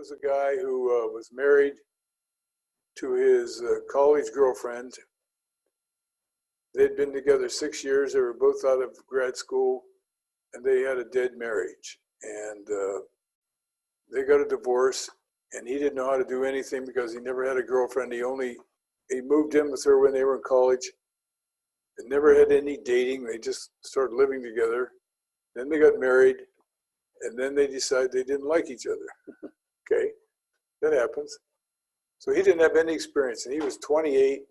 was a guy who was married to his college girlfriend. They'd been together 6 years. They were both out of grad school, and they had a dead marriage. And they got a divorce, and he didn't know how to do anything because he never had a girlfriend. He moved in with her when they were in college. They never had any dating. They just started living together. Then they got married, and then they decided they didn't like each other. Okay, that happens. So he didn't have any experience, and he was 28,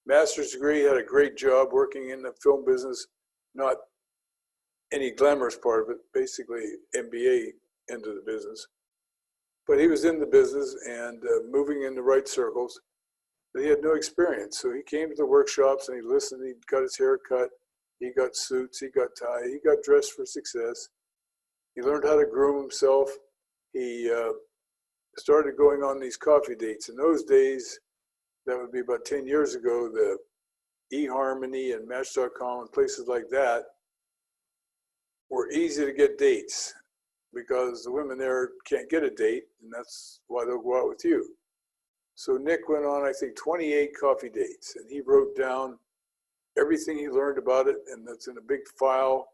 master's degree, had a great job working in the film business, not any glamorous part of it, basically MBA into the business. But he was in the business and moving in the right circles, but he had no experience. So he came to the workshops and he listened, he got his hair cut, he got suits, he got tie, he got dressed for success. He learned how to groom himself. He started going on these coffee dates. In those days, that would be about 10 years ago, the eHarmony and Match.com and places like that were easy to get dates because the women there can't get a date, and that's why they'll go out with you. So Nick went on, I think, 28 coffee dates, and he wrote down everything he learned about it, and that's in a big file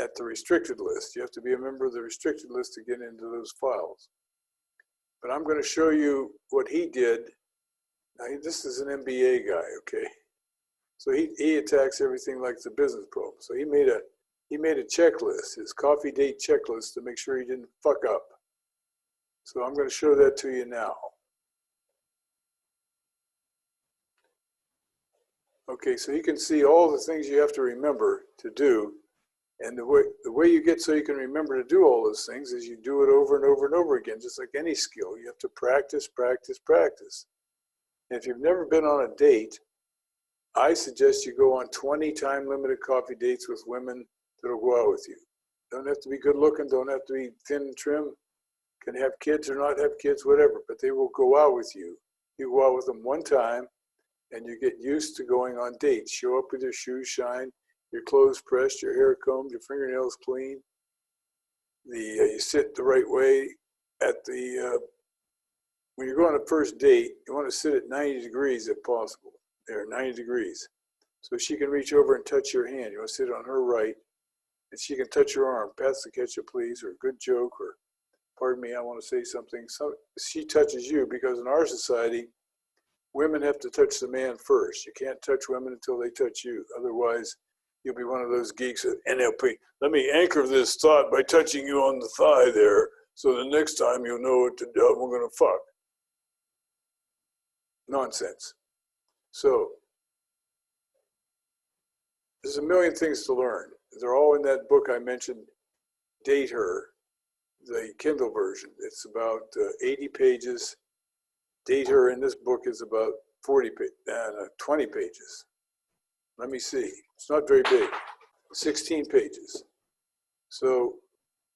at the restricted list. You have to be a member of the restricted list to get into those files. But I'm going to show you what he did. Now, this is an MBA guy, okay? So he attacks everything like it's a business problem. So he made a checklist, his coffee date checklist, to make sure he didn't fuck up. So I'm going to show that to you now. Okay, so you can see all the things you have to remember to do. And the way you get so you can remember to do all those things is you do it over and over and over again, just like any skill. You have to practice, practice, practice. And if you've never been on a date, I suggest you go on 20 time-limited coffee dates with women that'll go out with you. Don't have to be good looking, don't have to be thin and trim, can have kids or not have kids, whatever, but they will go out with you. You go out with them one time, and you get used to going on dates. Show up with your shoes shined, your clothes pressed, your hair combed, your fingernails clean. You sit the right way at the, when you go on a first date, you want to sit at 90 degrees if possible. There, 90 degrees. So she can reach over and touch your hand. You want to sit on her right, and she can touch your arm. Pass the ketchup, please, or a good joke, or pardon me, I want to say something. So she touches you because in our society, women have to touch the man first. You can't touch women until they touch you. Otherwise, you'll be one of those geeks at NLP. Let me anchor this thought by touching you on the thigh there, so the next time you'll know what to do. We're going to fuck. Nonsense. So there's a million things to learn. They're all in that book I mentioned, Date Her, the Kindle version. It's about 80 pages. Date Her in this book is about 20 pages. Let me see. It's not very big. 16 pages. So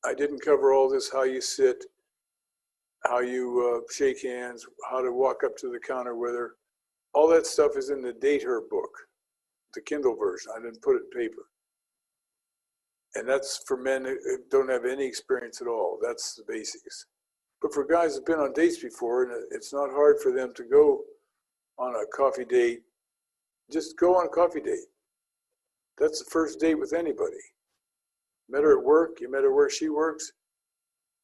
I didn't cover all this, how you sit, how you shake hands, how to walk up to the counter with her. All that stuff is in the Date Her book, the Kindle version. I didn't put it in paper. And that's for men who don't have any experience at all. That's the basics. But for guys who've been on dates before, and it's not hard for them to go on a coffee date, just go on a coffee date. That's the first date with anybody. Met her at work, you met her where she works,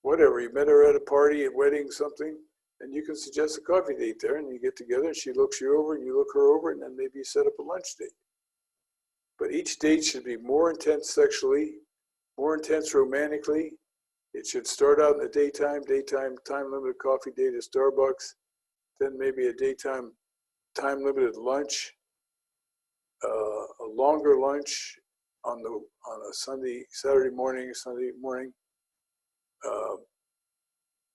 whatever. You met her at a party, a wedding, something, and you can suggest a coffee date there, and you get together, and she looks you over, and you look her over, and then maybe you set up a lunch date. But each date should be more intense sexually, more intense romantically. It should start out in the daytime time-limited coffee date at Starbucks, then maybe a daytime time-limited lunch, a longer lunch on a Saturday morning, Sunday morning,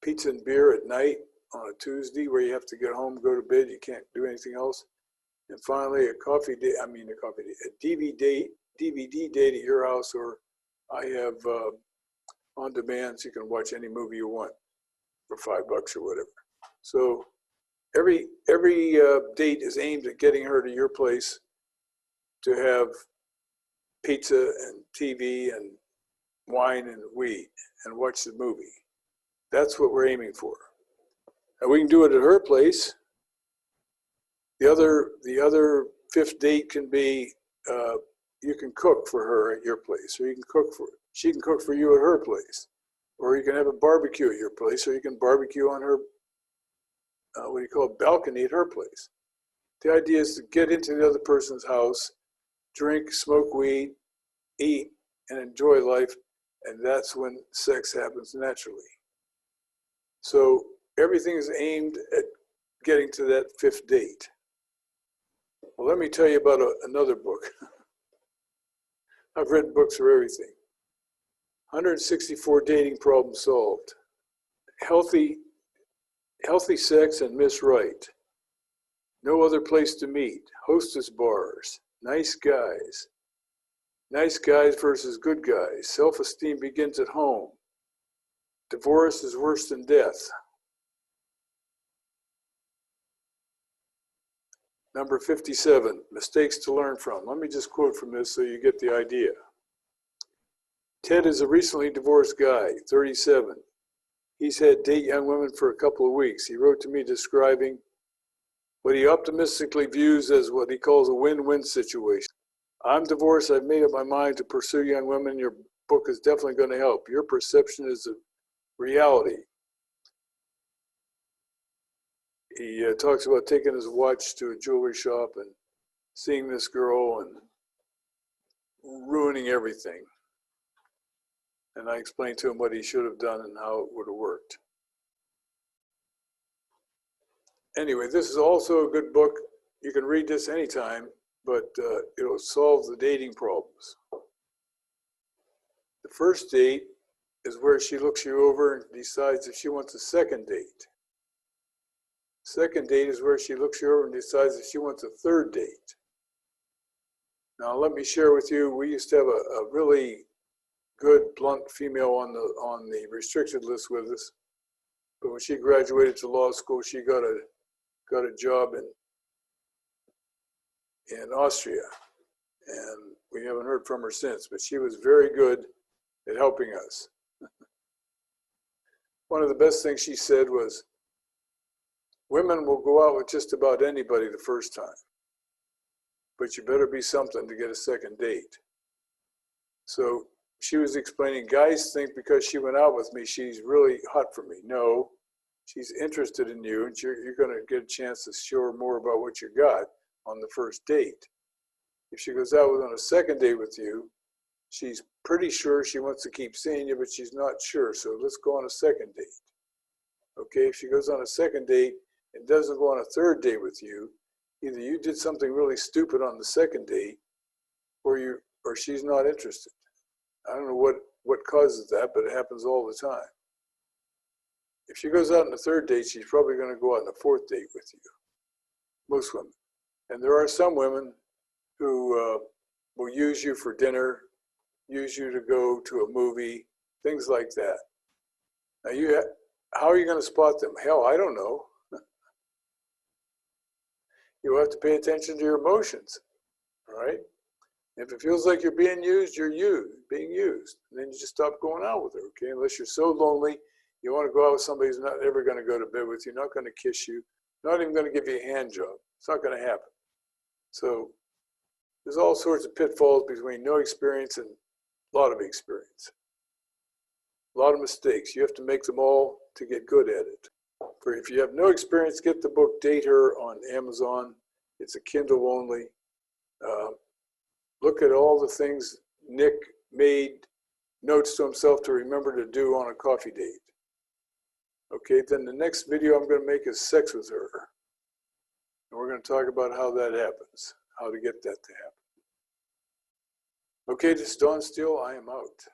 pizza and beer at night on a Tuesday where you have to get home, go to bed, you can't do anything else. And finally, a DVD date at your house, or I have on demand, so you can watch any movie you want for $5 or whatever. So every date is aimed at getting her to your place to have pizza and TV and wine and weed and watch the movie. That's what we're aiming for. And we can do it at her place. The other fifth date can be you can cook for her at your place, or she can cook for you at her place, or you can have a barbecue at your place, or you can barbecue on her balcony at her place. The idea is to get into the other person's house, drink, smoke weed, eat, and enjoy life, and that's when sex happens naturally. So everything is aimed at getting to that fifth date. Well, let me tell you about another book. I've read books for everything. 164 Dating Problems Solved. Healthy Sex and Miss Right. No Other Place to Meet. Hostess Bars. Nice Guys. Nice Guys versus Good Guys. Self-esteem begins at home. Divorce is worse than death. Number 57, Mistakes to Learn From. Let me just quote from this so you get the idea. Ted is a recently divorced guy, 37. He's had date young women for a couple of weeks. He wrote to me describing what he optimistically views as what he calls a win-win situation. I'm divorced. I've made up my mind to pursue young women. Your book is definitely going to help. Your perception is a reality. He talks about taking his watch to a jewelry shop and seeing this girl and ruining everything. And I explained to him what he should have done and how it would have worked. Anyway, this is also a good book. You can read this anytime, but it'll solve the dating problems. The first date is where she looks you over and decides if she wants a second date. Second date is where she looks you over and decides if she wants a third date. Now, let me share with you, we used to have a really good, blunt female on the restricted list with us. But when she graduated to law school, she got a job in Austria. And we haven't heard from her since, but she was very good at helping us. One of the best things she said was, women will go out with just about anybody the first time, but you better be something to get a second date. So she was explaining, guys think because she went out with me, she's really hot for me. No, she's interested in you, and you're going to get a chance to show her more about what you got on the first date. If she goes out on a second date with you, she's pretty sure she wants to keep seeing you, but she's not sure, so let's go on a second date. Okay, if she goes on a second date and doesn't go on a third date with you, either you did something really stupid on the second date, or she's not interested. I don't know what causes that, but it happens all the time. If she goes out on a third date, she's probably going to go out on a fourth date with you. Most women. And there are some women who will use you for dinner, use you to go to a movie, things like that. Now, how are you going to spot them? Hell, I don't know. You'll have to pay attention to your emotions, all right? If it feels like you're being used, you're being used. And then you just stop going out with her, okay? Unless you're so lonely, you want to go out with somebody who's not ever going to go to bed with you, not going to kiss you, not even going to give you a hand job. It's not going to happen. So there's all sorts of pitfalls between no experience and a lot of experience. A lot of mistakes. You have to make them all to get good at it. If you have no experience, get the book Date Her on Amazon. It's a Kindle only. Look at all the things Nick made notes to himself to remember to do on a coffee date. Okay, then the next video I'm going to make is sex with her. And we're going to talk about how that happens, how to get that to happen. Okay, this is Don Steele. I am out.